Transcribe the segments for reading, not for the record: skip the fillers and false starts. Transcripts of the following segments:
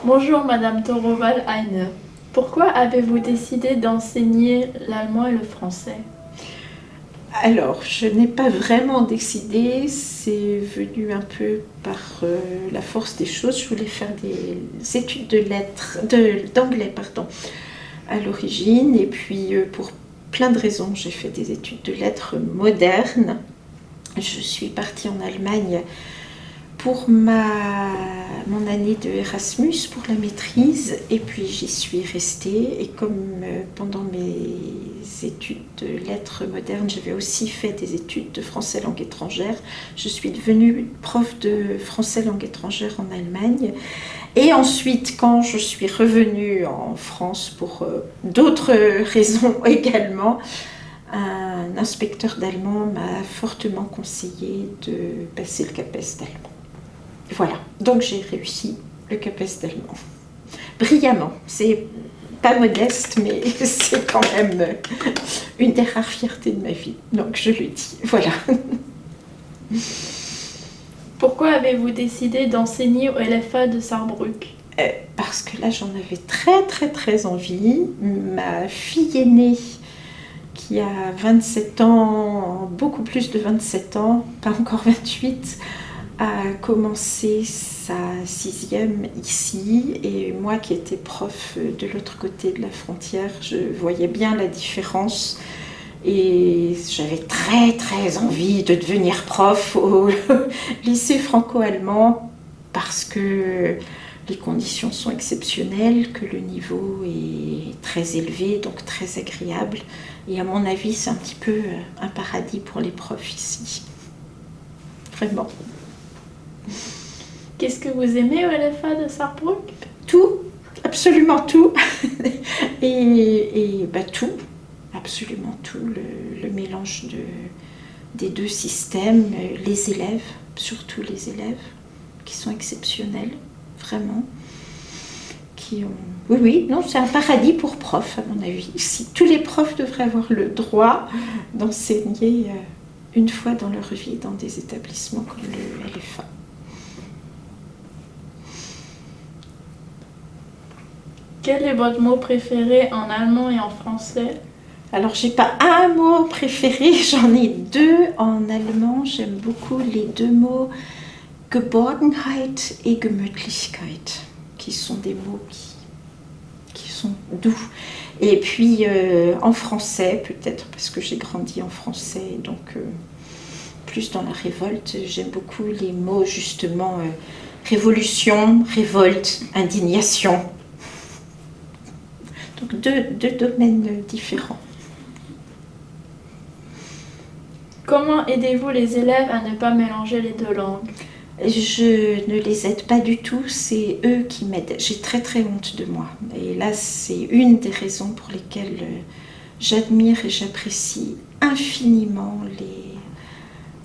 Bonjour Madame Toroval-Heine. Pourquoi avez-vous décidé d'enseigner l'allemand et le français? Alors, je n'ai pas vraiment décidé, c'est venu un peu par la force des choses. Je voulais faire des études d'anglais à l'origine, et puis pour plein de raisons, j'ai fait des études de lettres modernes. Je suis partie en Allemagne pour mon année de Erasmus, pour la maîtrise, et puis j'y suis restée. Et comme pendant mes études de lettres modernes, j'avais aussi fait des études de français langue étrangère, je suis devenue prof de français langue étrangère en Allemagne. Et ensuite, quand je suis revenue en France pour d'autres raisons également, un inspecteur d'allemand m'a fortement conseillé de passer le CAPES d'allemand. Voilà, donc j'ai réussi le CAPES d'allemand. Brillamment, c'est pas modeste, mais c'est quand même une des rares fiertés de ma vie. Donc je le dis, voilà. Pourquoi avez-vous décidé d'enseigner au LFA de Sarrebruck? Parce que là, j'en avais très envie. Ma fille aînée, qui a 27 ans, beaucoup plus de 27 ans, pas encore 28, a commencé sa 6e ici, et moi qui étais prof de l'autre côté de la frontière, je voyais bien la différence et j'avais très envie de devenir prof au lycée franco-allemand parce que les conditions sont exceptionnelles, que le niveau est très élevé, donc très agréable, et à mon avis c'est un petit peu un paradis pour les profs ici, vraiment. Qu'est-ce que vous aimez au LFA de Sarrebruck? Tout, absolument tout. et tout, absolument tout. Le mélange des deux systèmes, les élèves, surtout les élèves, qui sont exceptionnels, vraiment. Oui, non, c'est un paradis pour profs, à mon avis. Si tous les profs devraient avoir le droit d'enseigner une fois dans leur vie dans des établissements comme le LFA. Quel est votre mot préféré en allemand et en français? Alors, j'ai pas un mot préféré, j'en ai deux en allemand. J'aime beaucoup les deux mots Geborgenheit et Gemütlichkeit, qui sont des mots qui sont doux. Et puis en français, peut-être parce que j'ai grandi en français, donc plus dans la révolte, j'aime beaucoup les mots justement révolution, révolte, indignation. Donc deux domaines différents. Comment aidez-vous les élèves à ne pas mélanger les deux langues? Je ne les aide pas du tout, c'est eux qui m'aident. J'ai très honte de moi. Et là, c'est une des raisons pour lesquelles j'admire et j'apprécie infiniment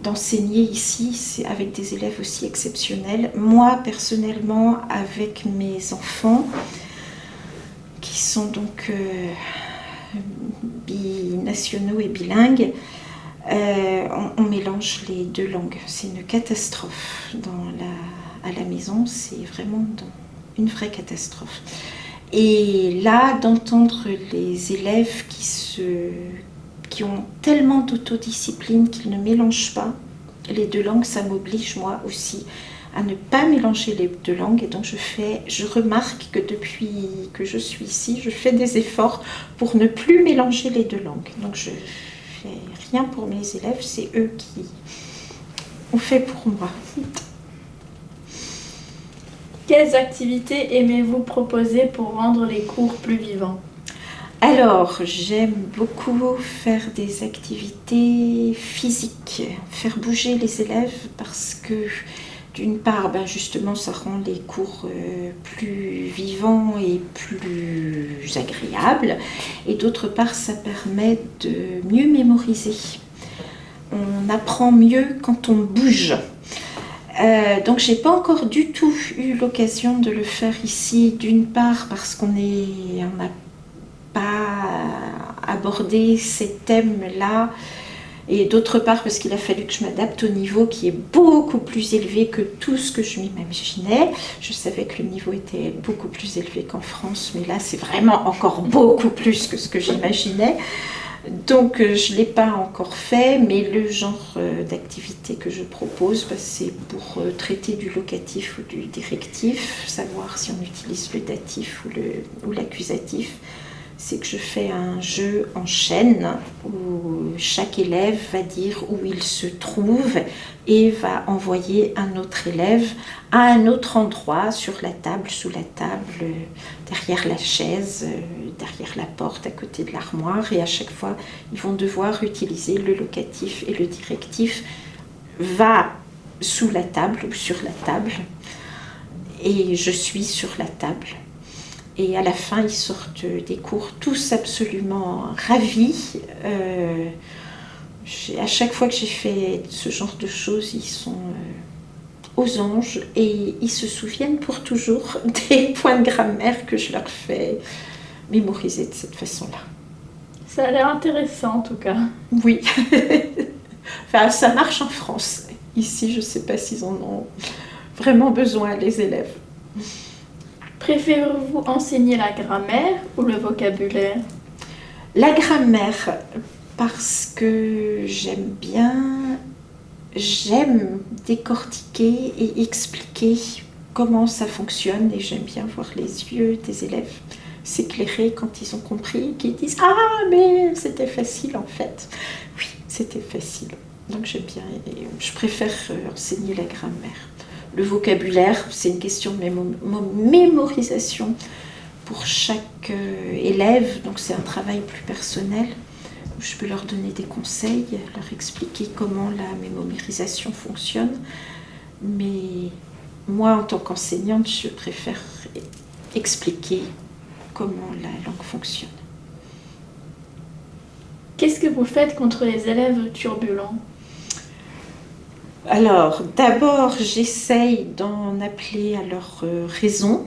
d'enseigner ici, c'est avec des élèves aussi exceptionnels. Moi, personnellement, avec mes enfants, qui sont donc binationaux et bilingues, on mélange les deux langues. C'est une catastrophe à la maison, c'est vraiment une vraie catastrophe. Et là, d'entendre les élèves qui ont tellement d'autodiscipline qu'ils ne mélangent pas les deux langues, ça m'oblige moi aussi à ne pas mélanger les deux langues. Et donc je remarque que depuis que je suis ici, je fais des efforts pour ne plus mélanger les deux langues. Donc je fais rien pour mes élèves, c'est eux qui ont fait pour moi. Quelles activités aimez-vous proposer pour rendre les cours plus vivants? Alors, j'aime beaucoup faire des activités physiques, faire bouger les élèves parce que d'une part, justement, ça rend les cours plus vivants et plus agréables, et d'autre part, ça permet de mieux mémoriser. On apprend mieux quand on bouge. Donc j'ai pas encore du tout eu l'occasion de le faire ici, d'une part parce qu'on n'a pas abordé ces thèmes-là, Et d'autre part, parce qu'il a fallu que je m'adapte au niveau qui est beaucoup plus élevé que tout ce que je m'imaginais. Je savais que le niveau était beaucoup plus élevé qu'en France, mais là, c'est vraiment encore beaucoup plus que ce que j'imaginais. Donc, je ne l'ai pas encore fait, mais le genre d'activité que je propose, c'est pour traiter du locatif ou du directif, savoir si on utilise le datif ou l'accusatif. C'est que je fais un jeu en chaîne où chaque élève va dire où il se trouve et va envoyer un autre élève à un autre endroit, sur la table, sous la table, derrière la chaise, derrière la porte, à côté de l'armoire. Et à chaque fois, ils vont devoir utiliser le locatif et le directif. Va sous la table ou sur la table et je suis sur la table. Et à la fin, ils sortent des cours tous absolument ravis. À chaque fois que j'ai fait ce genre de choses, ils sont aux anges et ils se souviennent pour toujours des points de grammaire que je leur fais mémoriser de cette façon-là. Ça a l'air intéressant en tout cas. Oui. Enfin, ça marche en France. Ici, je ne sais pas s'ils en ont vraiment besoin, les élèves. Préférez-vous enseigner la grammaire ou le vocabulaire? La grammaire, parce que j'aime décortiquer et expliquer comment ça fonctionne et j'aime bien voir les yeux des élèves s'éclairer quand ils ont compris, qu'ils disent « Ah, mais c'était facile en fait !» Oui, c'était facile. Donc j'aime bien et je préfère enseigner la grammaire. Le vocabulaire, c'est une question de mémorisation pour chaque élève, donc c'est un travail plus personnel où je peux leur donner des conseils, leur expliquer comment la mémorisation fonctionne. Mais moi, en tant qu'enseignante, je préfère expliquer comment la langue fonctionne. Qu'est-ce que vous faites contre les élèves turbulents? Alors, d'abord, j'essaye d'en appeler à leur raison.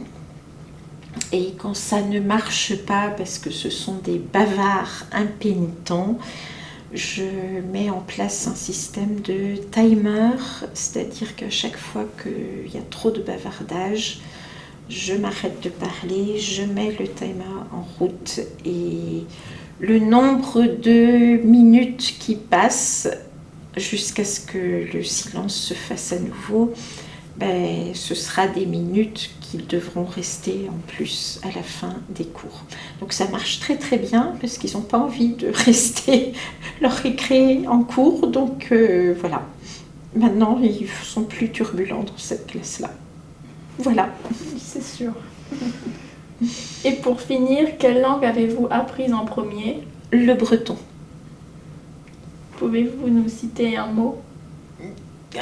Et quand ça ne marche pas, parce que ce sont des bavards impénitents, je mets en place un système de timer, c'est-à-dire qu'à chaque fois qu'il y a trop de bavardage, je m'arrête de parler, je mets le timer en route et le nombre de minutes qui passent jusqu'à ce que le silence se fasse à nouveau, ce sera des minutes qu'ils devront rester en plus à la fin des cours. Donc ça marche très très bien parce qu'ils n'ont pas envie de rester leur récré en cours. Donc voilà, maintenant ils sont plus turbulents dans cette classe-là. Voilà. C'est sûr. Et pour finir, quelle langue avez-vous apprise en premier? Le breton. Pouvez-vous nous citer un mot?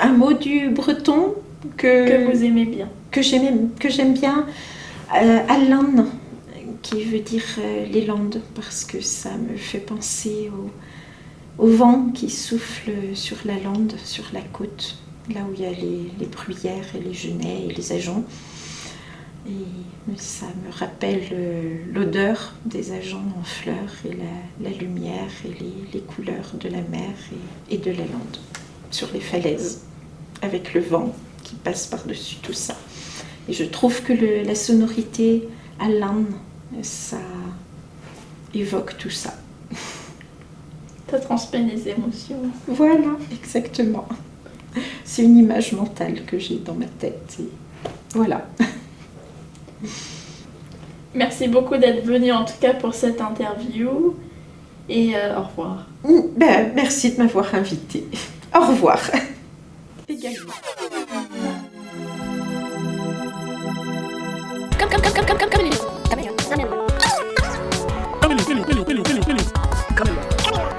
Un mot du breton que vous aimez bien? Que j'aime bien, Allan, qui veut dire les Landes, parce que ça me fait penser au vent qui souffle sur la lande, sur la côte, là où il y a les bruyères et les genêts et les ajoncs. Et ça me rappelle l'odeur des ajoncs en fleurs et la lumière et les couleurs de la mer et de la lande sur les falaises, avec le vent qui passe par-dessus tout ça. Et je trouve que la sonorité Allan, ça évoque tout ça. Ça transmet les émotions. Voilà, exactement. C'est une image mentale que j'ai dans ma tête. Et voilà. Merci beaucoup d'être venu en tout cas pour cette interview. Et au revoir. Merci de m'avoir invitée. Au revoir. Également.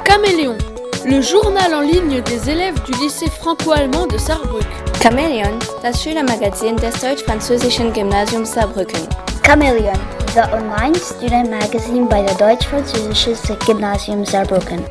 Caméléon, le journal en ligne des élèves du lycée franco-allemand de Saarbrück. Chamäleon, das Schülermagazin des Deutsch-Französischen Gymnasiums Saarbrücken. Chamäleon, the online student magazine by the Deutsch-Französisches Gymnasium Saarbrücken.